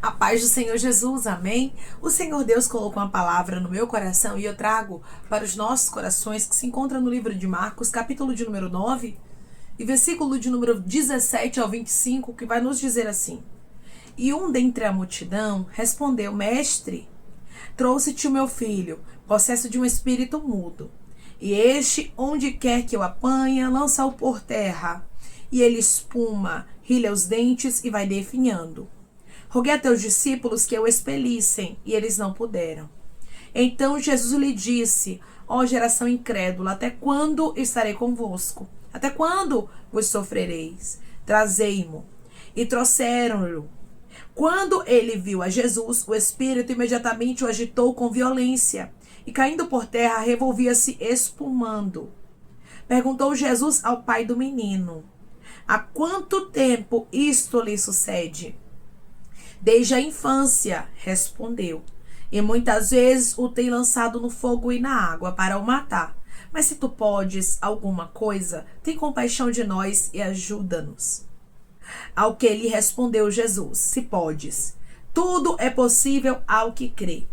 A paz do Senhor Jesus, amém? O Senhor Deus colocou uma palavra no meu coração e eu trago para os nossos corações, que se encontra no livro de Marcos, capítulo de número 9, e versículo de número 17 ao 25, que vai nos dizer assim: E um dentre a multidão respondeu: Mestre, trouxe-te o meu filho, possesso de um espírito mudo. E este, onde quer que o apanha, lança-o por terra. E ele espuma, rilha os dentes e vai definhando. Roguei a teus discípulos que o expelissem, e eles não puderam. Então Jesus lhe disse: Ó geração incrédula, até quando estarei convosco? Até quando vos sofrereis? Trazei-mo. E trouxeram-lhe. Quando ele viu a Jesus, o espírito imediatamente o agitou com violência, e caindo por terra, revolvia-se espumando. Perguntou Jesus ao pai do menino: Há quanto tempo isto lhe sucede? Desde a infância, respondeu. E muitas vezes o tem lançado no fogo e na água para o matar. Mas se tu podes alguma coisa, tem compaixão de nós e ajuda-nos. Ao que lhe respondeu Jesus: Se podes, tudo é possível ao que crê.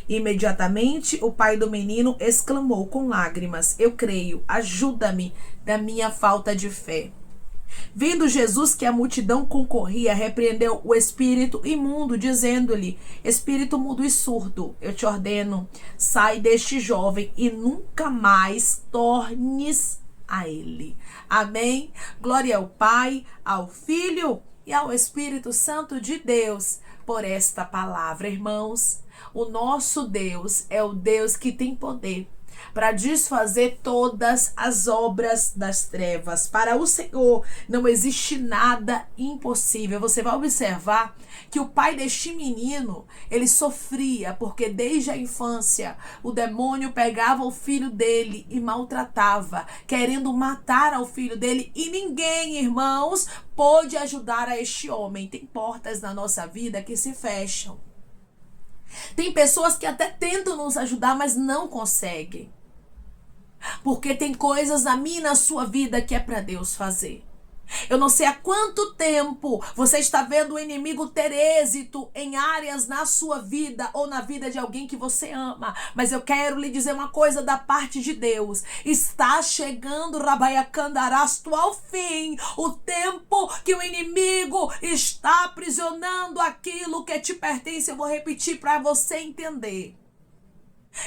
Imediatamente o pai do menino exclamou com lágrimas: Eu creio, ajuda-me da minha falta de fé. Vendo Jesus que a multidão concorria, repreendeu o espírito imundo, dizendo-lhe: Espírito mudo e surdo, eu te ordeno, sai deste jovem e nunca mais tornes a ele. Amém? Glória ao Pai, ao Filho e ao Espírito Santo de Deus por esta palavra, irmãos. O nosso Deus é o Deus que tem poder para desfazer todas as obras das trevas. Para o Senhor não existe nada impossível. Você vai observar que o pai deste menino, ele sofria, porque desde a infância o demônio pegava o filho dele e maltratava, querendo matar ao filho dele, e ninguém, irmãos, pôde ajudar a este homem. Tem portas na nossa vida que se fecham. Tem pessoas que até tentam nos ajudar, mas não conseguem. Porque tem coisas na minha e na sua vida que é para Deus fazer. Eu não sei há quanto tempo você está vendo o inimigo ter êxito em áreas na sua vida ou na vida de alguém que você ama. Mas eu quero lhe dizer uma coisa da parte de Deus. Está chegando, Rabaiacandarasto, ao fim. O tempo que o inimigo está aprisionando aquilo que te pertence. Eu vou repetir para você entender.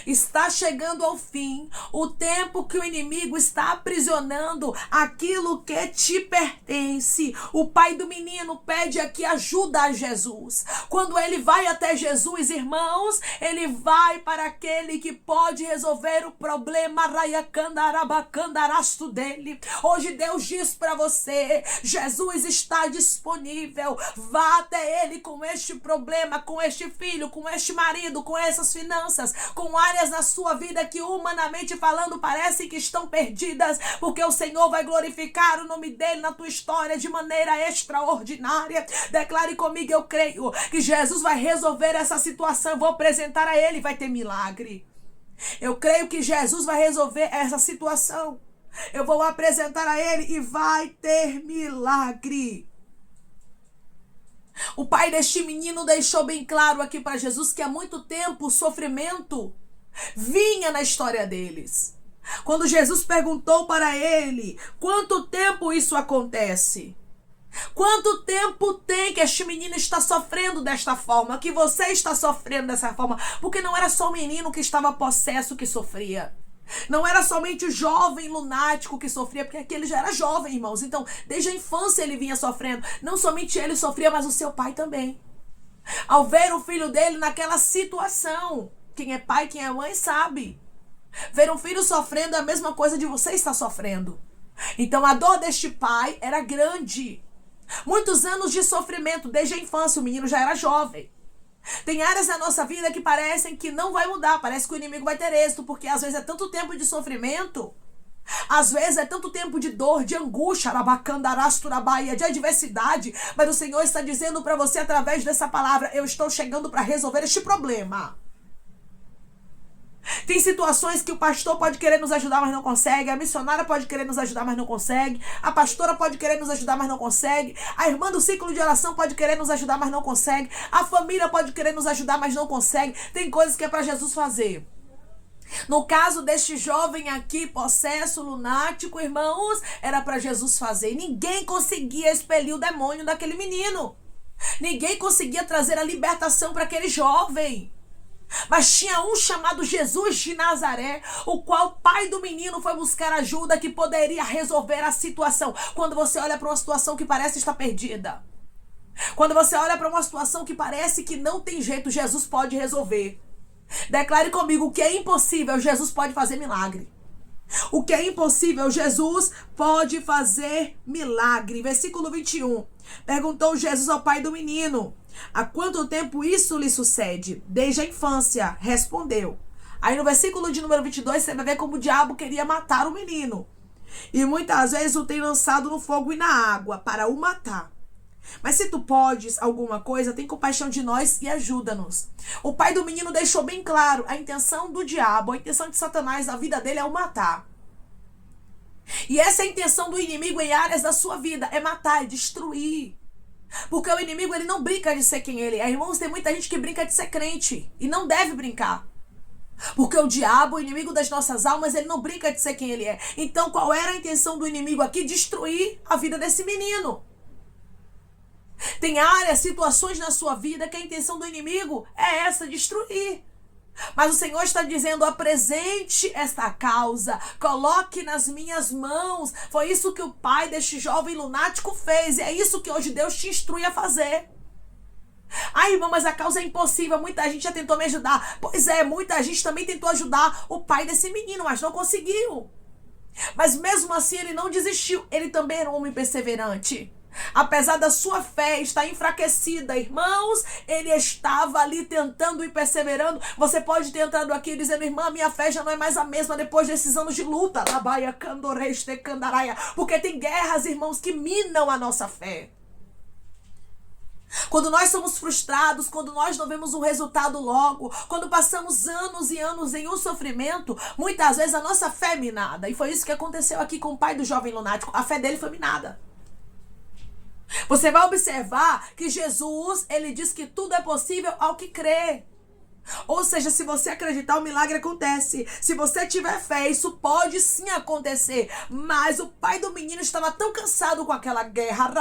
Está chegando ao fim o tempo que o inimigo está aprisionando aquilo que te pertence. O pai do menino pede aqui ajuda a Jesus. Quando ele vai até Jesus, irmãos, ele vai para aquele que pode resolver o problema raiacandarabacandaраsto dele. Hoje Deus diz para você: Jesus está disponível. Vá até ele com este problema, com este filho, com este marido, com essas finanças, com áreas na sua vida que humanamente falando parece que estão perdidas, porque o Senhor vai glorificar o nome dele na tua história de maneira extraordinária. Declare comigo: eu creio que Jesus vai resolver essa situação. Eu vou apresentar a ele, vai ter milagre. Eu creio que Jesus vai resolver essa situação. Eu vou apresentar a ele e vai ter milagre. O pai deste menino deixou bem claro aqui para Jesus que há muito tempo o sofrimento vinha na história deles. Quando Jesus perguntou para ele: quanto tempo isso acontece? Quanto tempo tem que este menino está sofrendo desta forma, que você está sofrendo dessa forma? Porque não era só o menino que estava possesso que sofria. Não era somente o jovem lunático que sofria, porque aquele já era jovem, irmãos. Então, desde a infância ele vinha sofrendo. Não somente ele sofria, mas o seu pai também. Ao ver o filho dele naquela situação, quem é pai, quem é mãe sabe. Ver um filho sofrendo é a mesma coisa de você estar sofrendo. Então a dor deste pai era grande. Muitos anos de sofrimento desde a infância, o menino já era jovem. Tem áreas na nossa vida que parecem que não vai mudar, parece que o inimigo vai ter êxito, porque às vezes é tanto tempo de sofrimento, às vezes é tanto tempo de dor, de angústia, de adversidade, mas o Senhor está dizendo para você através dessa palavra: eu estou chegando para resolver este problema. Tem situações que o pastor pode querer nos ajudar, mas não consegue. A missionária pode querer nos ajudar, mas não consegue. A pastora pode querer nos ajudar, mas não consegue. A irmã do ciclo de oração pode querer nos ajudar, mas não consegue. A família pode querer nos ajudar, mas não consegue. Tem coisas que é para Jesus fazer. No caso deste jovem aqui, possesso, lunático, irmãos, era para Jesus fazer. Ninguém conseguia expelir o demônio daquele menino. Ninguém conseguia trazer a libertação para aquele jovem. Mas tinha um chamado Jesus de Nazaré, o qual o pai do menino foi buscar ajuda que poderia resolver a situação. Quando você olha para uma situação que parece estar perdida, quando você olha para uma situação que parece que não tem jeito, Jesus pode resolver. Declare comigo: o que é impossível, Jesus pode fazer milagre. O que é impossível, Jesus pode fazer milagre. Versículo 21. Perguntou Jesus ao pai do menino: há quanto tempo isso lhe sucede? Desde a infância, respondeu. Aí no versículo de número 22, você vai ver como o diabo queria matar o menino. E muitas vezes o tem lançado no fogo e na água para o matar. Mas se tu podes alguma coisa, tem compaixão de nós e ajuda-nos. O pai do menino deixou bem claro: a intenção do diabo, a intenção de Satanás na vida dele é o matar. E essa é a intenção do inimigo em áreas da sua vida, é matar, é destruir. Porque o inimigo, ele não brinca de ser quem ele é. Irmãos, tem muita gente que brinca de ser crente e não deve brincar. Porque o diabo, o inimigo das nossas almas, ele não brinca de ser quem ele é. Então, qual era a intenção do inimigo aqui? Destruir a vida desse menino. Tem áreas, situações na sua vida que a intenção do inimigo é essa, destruir. Mas o Senhor está dizendo: apresente esta causa, coloque nas minhas mãos. Foi isso que o pai deste jovem lunático fez, e é isso que hoje Deus te instrui a fazer. Ai, irmão, mas a causa é impossível, muita gente já tentou me ajudar. Pois é, muita gente também tentou ajudar o pai desse menino, mas não conseguiu. Mas mesmo assim ele não desistiu, ele também era um homem perseverante. Apesar da sua fé estar enfraquecida, irmãos, ele estava ali tentando e perseverando. Você pode ter entrado aqui dizendo: irmã, minha fé já não é mais a mesma depois desses anos de luta. Porque tem guerras, irmãos, que minam a nossa fé. Quando nós somos frustrados, quando nós não vemos um resultado logo, quando passamos anos e anos em um sofrimento, muitas vezes a nossa fé é minada. E foi isso que aconteceu aqui com o pai do jovem lunático. A fé dele foi minada. Você vai observar que Jesus, ele diz que tudo é possível ao que crê. Ou seja, se você acreditar, o milagre acontece. Se você tiver fé, isso pode sim acontecer. Mas o pai do menino estava tão cansado com aquela guerra.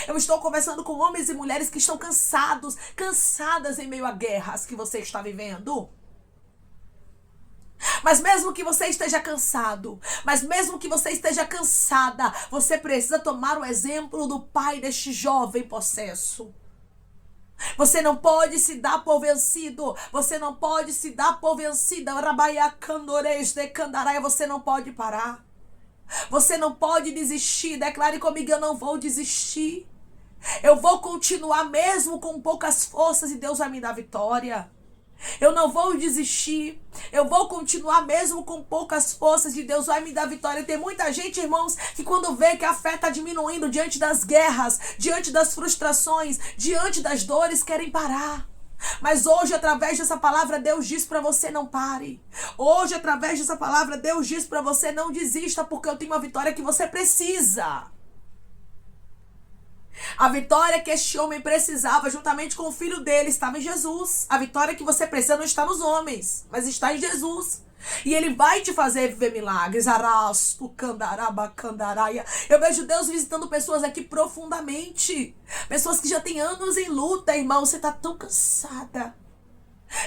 Eu estou conversando com homens e mulheres que estão cansadas em meio a guerras que você está vivendo. Mas mesmo que você esteja cansado, mas mesmo que você esteja cansada, você precisa tomar o exemplo do pai deste jovem possesso. Você não pode se dar por vencido. Você não pode se dar por vencida. Você não pode parar. Você não pode desistir. Declare comigo: eu não vou desistir. Eu vou continuar mesmo com poucas forças e Deus vai me dar vitória. Eu não vou desistir. Eu vou continuar mesmo com poucas forças e Deus vai me dar vitória. Tem muita gente, irmãos, que quando vê que a fé está diminuindo diante das guerras, diante das frustrações, diante das dores, querem parar. Mas hoje, através dessa palavra, Deus diz para você: não pare. Hoje, através dessa palavra, Deus diz para você: não desista, porque eu tenho uma vitória que você precisa. A vitória que este homem precisava, juntamente com o filho dele, estava em Jesus. A vitória que você precisa não está nos homens, mas está em Jesus. E ele vai te fazer viver milagres. Eu vejo Deus visitando pessoas aqui profundamente. Pessoas que já têm anos em luta, irmão. Você está tão cansada.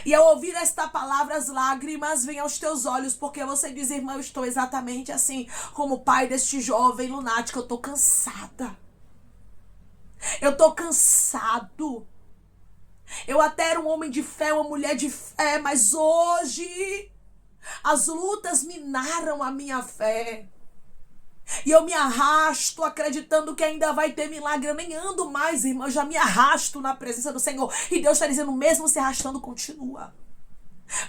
E ao ouvir esta palavra, as lágrimas vêm aos teus olhos, porque você diz: irmão, eu estou exatamente assim como o pai deste jovem lunático. Eu estou cansada. Eu tô cansado. Eu até era um homem de fé, uma mulher de fé, mas hoje as lutas minaram a minha fé. E eu me arrasto acreditando que ainda vai ter milagre. Eu nem ando mais, irmão, eu já me arrasto na presença do Senhor. E Deus está dizendo: mesmo se arrastando, continua.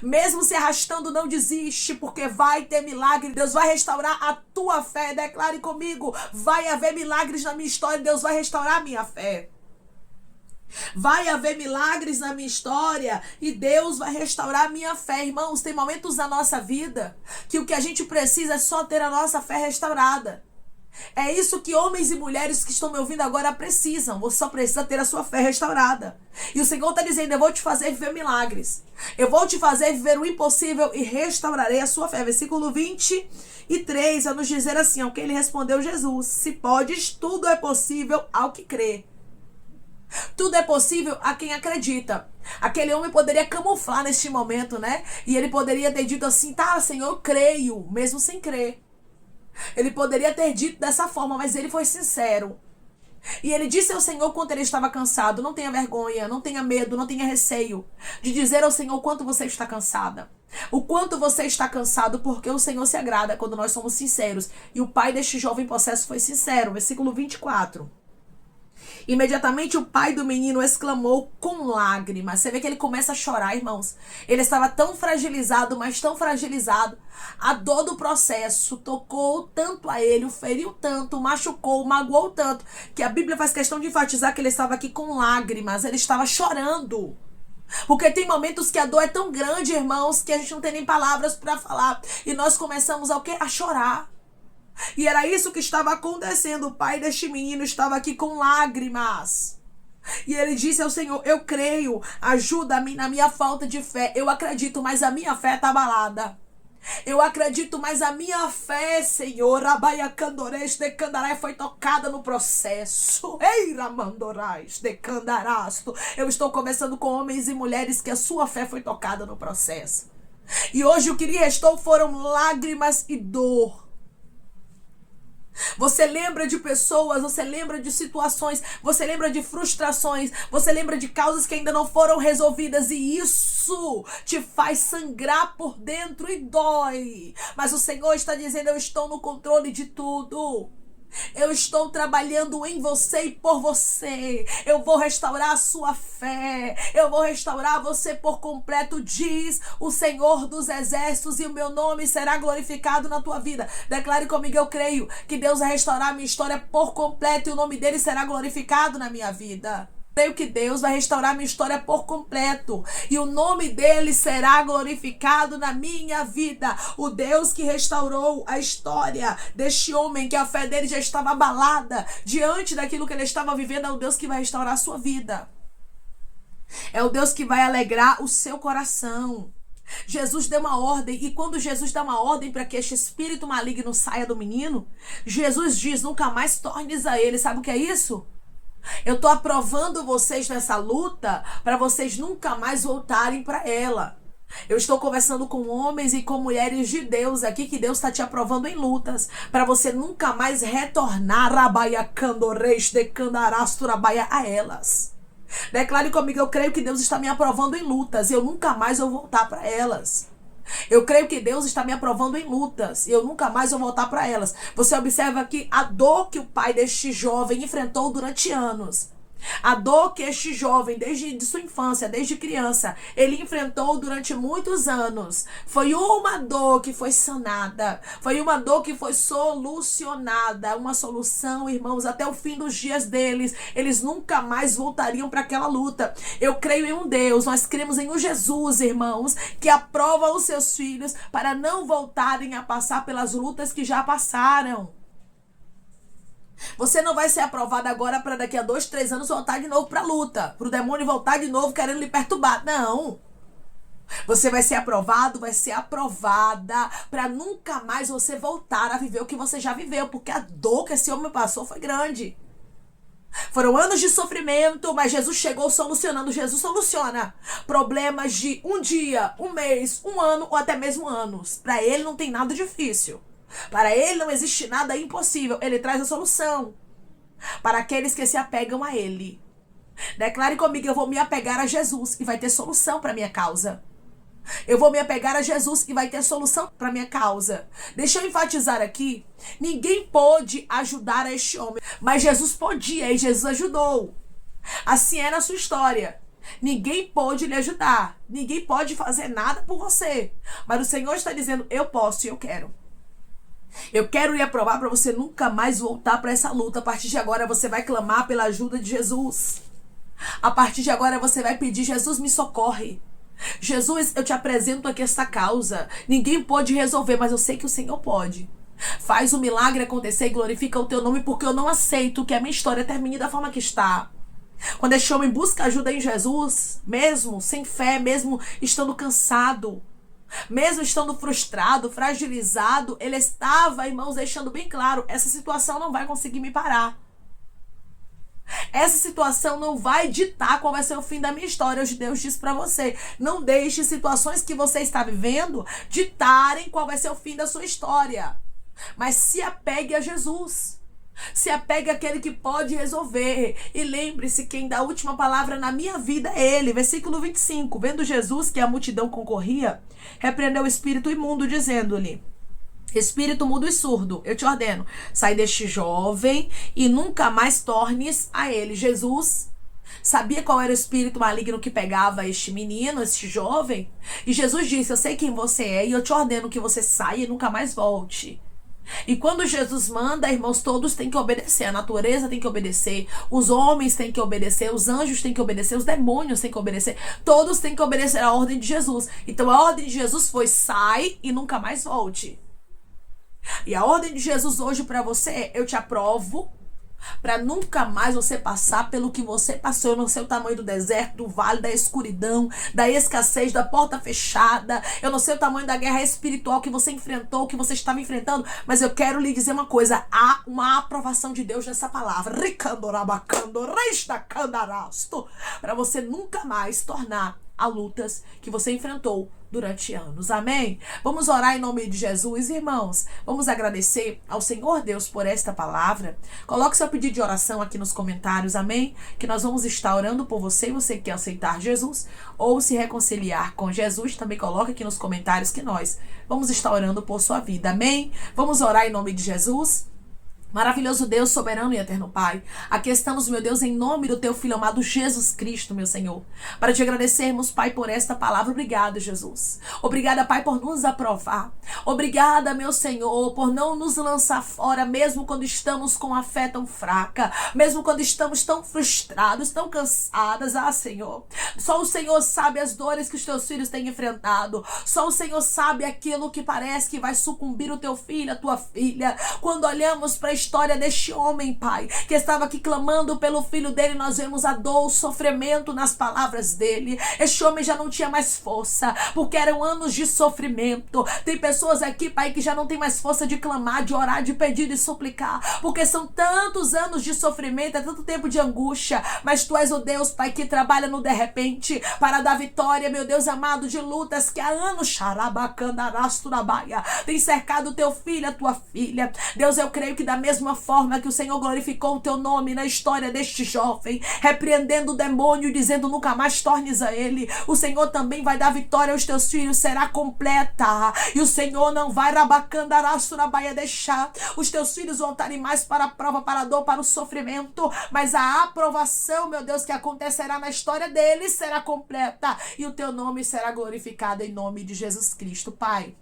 Mesmo se arrastando, não desiste, porque vai ter milagre. Deus vai restaurar a tua fé. Declare comigo: vai haver milagres na minha história. Deus vai restaurar a minha fé. Vai haver milagres na minha história e Deus vai restaurar a minha fé. Irmãos, tem momentos na nossa vida que o que a gente precisa é só ter a nossa fé restaurada. É isso que homens e mulheres que estão me ouvindo agora precisam. Você só precisa ter a sua fé restaurada. E o Senhor está dizendo: eu vou te fazer viver milagres. Eu vou te fazer viver o impossível e restaurarei a sua fé. Versículo 23 vai nos dizer assim, ao que ele respondeu Jesus: se podes, tudo é possível ao que crê. Tudo é possível a quem acredita. Aquele homem poderia camuflar neste momento, né? E ele poderia ter dito assim: tá, Senhor, eu creio, mesmo sem crer. Ele poderia ter dito dessa forma, mas ele foi sincero. E ele disse ao Senhor quanto ele estava cansado. Não tenha vergonha, não tenha medo, não tenha receio de dizer ao Senhor quanto você está cansada. O quanto você está cansado, porque o Senhor se agrada quando nós somos sinceros. E o pai deste jovem possesso foi sincero. Versículo 24. Imediatamente o pai do menino exclamou com lágrimas. Você vê que ele começa a chorar, irmãos. Ele estava tão fragilizado, mas tão fragilizado. A dor do processo tocou tanto a ele, o feriu tanto, o machucou, o magoou tanto, que a Bíblia faz questão de enfatizar que ele estava aqui com lágrimas. Ele estava chorando. Porque tem momentos que a dor é tão grande, irmãos, que a gente não tem nem palavras para falar. E nós começamos a quê? A chorar. E era isso que estava acontecendo. O pai deste menino estava aqui com lágrimas. E ele disse ao Senhor: eu creio, ajuda-me na minha falta de fé. Eu acredito, mas a minha fé está abalada. Eu acredito, mas a minha fé, Senhor, Abaiacandorês de Candará, foi tocada no processo. Ei, Ramandorais de Candarasto. Eu estou conversando com homens e mulheres que a sua fé foi tocada no processo. E hoje o que lhe restou foram lágrimas e dor. Você lembra de pessoas, você lembra de situações, você lembra de frustrações, você lembra de causas que ainda não foram resolvidas, e isso te faz sangrar por dentro e dói. Mas o Senhor está dizendo: eu estou no controle de tudo. Eu estou trabalhando em você e por você. Eu vou restaurar a sua fé. Eu vou restaurar você por completo, diz o Senhor dos Exércitos, e o meu nome será glorificado na tua vida. Declare comigo: eu creio que Deus vai restaurar a minha história por completo e o nome dele será glorificado na minha vida. Creio que Deus vai restaurar minha história por completo e o nome dele será glorificado na minha vida. O Deus que restaurou a história deste homem, que a fé dele já estava abalada diante daquilo que ele estava vivendo, é o Deus que vai restaurar a sua vida. É o Deus que vai alegrar o seu coração. Jesus deu uma ordem, e quando Jesus dá uma ordem para que este espírito maligno saia do menino, Jesus diz: nunca mais tornes a ele. Sabe o que é isso? Eu estou aprovando vocês nessa luta para vocês nunca mais voltarem para ela. Eu estou conversando com homens e com mulheres de Deus aqui, que Deus está te aprovando em lutas, para você nunca mais retornar a elas. Declare comigo: eu creio que Deus está me aprovando em lutas e eu nunca mais vou voltar para elas. Eu creio que Deus está me aprovando em lutas e eu nunca mais vou voltar para elas. Você observa aqui a dor que o pai deste jovem enfrentou durante anos. A dor que este jovem, desde sua infância, desde criança, ele enfrentou durante muitos anos. Foi uma dor que foi sanada. Foi uma dor que foi solucionada. Uma solução, irmãos, até o fim dos dias deles. Eles nunca mais voltariam para aquela luta. Eu creio em um Deus, nós cremos em um Jesus, irmãos, que aprova os seus filhos para não voltarem a passar pelas lutas que já passaram. Você não vai ser aprovado agora para daqui a 2, 3 anos voltar de novo para a luta. Para o demônio voltar de novo querendo lhe perturbar. Não. Você vai ser aprovado, vai ser aprovada para nunca mais você voltar a viver o que você já viveu. Porque a dor que esse homem passou foi grande. Foram anos de sofrimento, mas Jesus chegou solucionando. Jesus soluciona problemas de um dia, um mês, um ano ou até mesmo anos. Para ele não tem nada difícil. Para ele não existe nada impossível. Ele traz a solução para aqueles que se apegam a ele. Declare comigo: eu vou me apegar a Jesus e vai ter solução para minha causa. Eu vou me apegar a Jesus e vai ter solução para minha causa. Deixa eu enfatizar aqui: ninguém pôde ajudar a este homem, mas Jesus podia e Jesus ajudou. Assim é na sua história. Ninguém pôde lhe ajudar. Ninguém pode fazer nada por você. Mas o Senhor está dizendo: eu posso e eu quero. Eu quero lhe aprovar para você nunca mais voltar para essa luta. A partir de agora você vai clamar pela ajuda de Jesus. A partir de agora você vai pedir: Jesus, me socorre. Jesus, eu te apresento aqui esta causa. Ninguém pode resolver, mas eu sei que o Senhor pode. Faz o milagre acontecer e glorifica o teu nome, porque eu não aceito que a minha história termine da forma que está. Quando este homem busca ajuda em Jesus, mesmo sem fé, mesmo estando cansado, mesmo estando frustrado, fragilizado, ele estava, irmãos, deixando bem claro: essa situação não vai conseguir me parar. Essa situação não vai ditar qual vai ser o fim da minha história. Hoje Deus diz para você: não deixe situações que você está vivendo ditarem qual vai ser o fim da sua história. Mas se apegue a Jesus. Se apegue àquele que pode resolver. E lembre-se: quem dá a última palavra na minha vida é Ele. Versículo 25. Vendo Jesus que a multidão concorria, repreendeu o espírito imundo, dizendo-lhe: espírito mudo e surdo, eu te ordeno, sai deste jovem e nunca mais tornes a ele. Jesus sabia qual era o espírito maligno que pegava este menino, este jovem. E Jesus disse: eu sei quem você é e eu te ordeno que você saia e nunca mais volte. E quando Jesus manda, irmãos, todos têm que obedecer. A natureza tem que obedecer, os homens têm que obedecer, os anjos têm que obedecer, os demônios têm que obedecer. Todos têm que obedecer à ordem de Jesus. Então a ordem de Jesus foi: sai e nunca mais volte. E a ordem de Jesus hoje para você é: eu te aprovo para nunca mais você passar pelo que você passou. Eu não sei o tamanho do deserto, do vale, da escuridão, da escassez, da porta fechada. Eu não sei o tamanho da guerra espiritual que você enfrentou, que você estava enfrentando. Mas eu quero lhe dizer uma coisa: há uma aprovação de Deus nessa palavra. Para você nunca mais tornar a lutas que você enfrentou durante anos. Amém? Vamos orar em nome de Jesus, irmãos. Vamos agradecer ao Senhor Deus por esta palavra. Coloque seu pedido de oração aqui nos comentários, amém? Que nós vamos estar orando por você. Você que quer aceitar Jesus ou se reconciliar com Jesus, também coloque aqui nos comentários que nós vamos estar orando por sua vida, amém? Vamos orar em nome de Jesus. Maravilhoso Deus, soberano e eterno Pai, aqui estamos, meu Deus, em nome do teu Filho amado Jesus Cristo, meu Senhor, para te agradecermos, Pai, por esta palavra. Obrigado, Jesus. Obrigada, Pai, por nos aprovar. Obrigada, meu Senhor, por não nos lançar fora, mesmo quando estamos com a fé tão fraca, mesmo quando estamos tão frustrados, tão cansadas. Ah, Senhor, só o Senhor sabe as dores que os teus filhos têm enfrentado. Só o Senhor sabe aquilo que parece que vai sucumbir o teu filho, a tua filha. Quando olhamos para a história deste homem, Pai, que estava aqui clamando pelo filho dele, nós vemos a dor, o sofrimento nas palavras dele. Este homem já não tinha mais força, porque eram anos de sofrimento. Tem pessoas aqui, Pai, que já não tem mais força de clamar, de orar, de pedir, de suplicar, porque são tantos anos de sofrimento, é tanto tempo de angústia. Mas tu és o Deus, Pai, que trabalha no de repente para dar vitória, meu Deus amado, de lutas que há anos tem cercado o teu filho, a tua filha. Deus, eu creio que da mesma forma que o Senhor glorificou o teu nome na história deste jovem, repreendendo o demônio, dizendo: nunca mais tornes a ele, o Senhor também vai dar vitória aos teus filhos, será completa. E o Senhor não vai deixar os teus filhos voltarem mais para a prova, para a dor, para o sofrimento, mas a aprovação, meu Deus, que acontecerá na história deles será completa, e o teu nome será glorificado em nome de Jesus Cristo, Pai.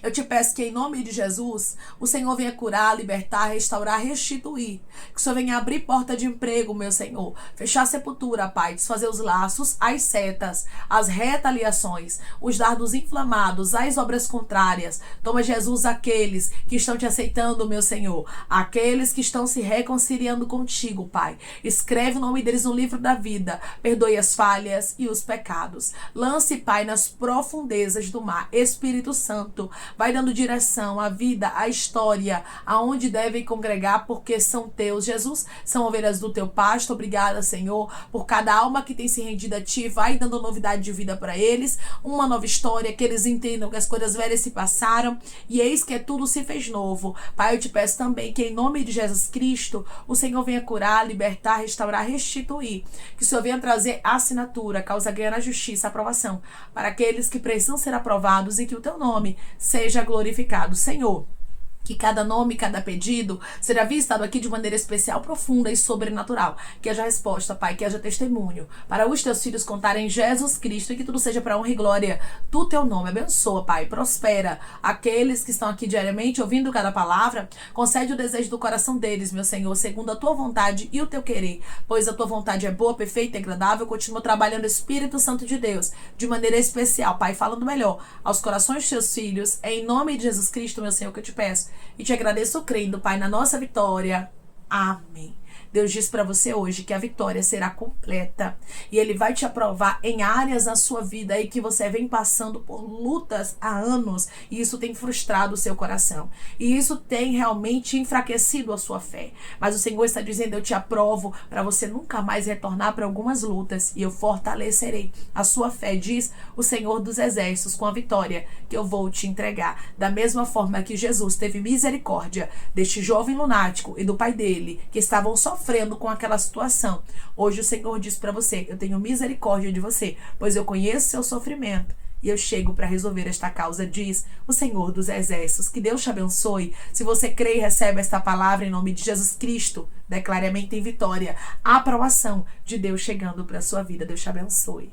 Eu te peço que em nome de Jesus o Senhor venha curar, libertar, restaurar, restituir. Que o Senhor venha abrir porta de emprego, meu Senhor. Fechar a sepultura, Pai. Desfazer os laços, as setas, as retaliações, os dardos inflamados, as obras contrárias. Toma, Jesus, aqueles que estão te aceitando, meu Senhor. Aqueles que estão se reconciliando contigo, Pai. Escreve o nome deles no livro da vida. Perdoe as falhas e os pecados. Lance, Pai, nas profundezas do mar. Espírito Santo, vai dando direção à vida, à história, aonde devem congregar, porque são teus, Jesus, são ovelhas do teu pasto. Obrigada, Senhor, por cada alma que tem se rendido a ti. Vai dando novidade de vida para eles, uma nova história, que eles entendam que as coisas velhas se passaram e eis que tudo se fez novo. Pai, eu te peço também que em nome de Jesus Cristo o Senhor venha curar, libertar, restaurar, restituir, que o Senhor venha trazer assinatura, causa ganha na justiça, aprovação para aqueles que precisam ser aprovados, e que o teu nome seja glorificado. Senhor, Que cada nome, cada pedido será visitado aqui de maneira especial, profunda e sobrenatural. Que haja resposta, Pai, que haja testemunho para os teus filhos contarem Jesus Cristo e que tudo seja para honra e glória do teu nome. Abençoa, Pai, prospera aqueles que estão aqui diariamente ouvindo cada palavra. Concede o desejo do coração deles, meu Senhor, segundo a tua vontade e o teu querer, pois a tua vontade é boa, perfeita e agradável. Continua trabalhando, Espírito Santo de Deus, de maneira especial, Pai, falando melhor aos corações dos teus filhos. É em nome de Jesus Cristo, meu Senhor, que eu te peço. E te agradeço crendo, Pai, na nossa vitória. Amém. Deus diz para você hoje que a vitória será completa e Ele vai te aprovar em áreas da sua vida aí que você vem passando por lutas há anos e isso tem frustrado o seu coração e isso tem realmente enfraquecido a sua fé. Mas o Senhor está dizendo: eu te aprovo para você nunca mais retornar para algumas lutas e eu fortalecerei a sua fé, diz o Senhor dos Exércitos, com a vitória que eu vou te entregar. Da mesma forma que Jesus teve misericórdia deste jovem lunático e do pai dele que estavam sofrendo com aquela situação, hoje o Senhor diz para você: eu tenho misericórdia de você, pois eu conheço seu sofrimento e eu chego para resolver esta causa, diz o Senhor dos Exércitos. Que Deus te abençoe. Se você crê e recebe esta palavra em nome de Jesus Cristo, declare amém, tem vitória, a aprovação de Deus chegando para a sua vida. Deus te abençoe.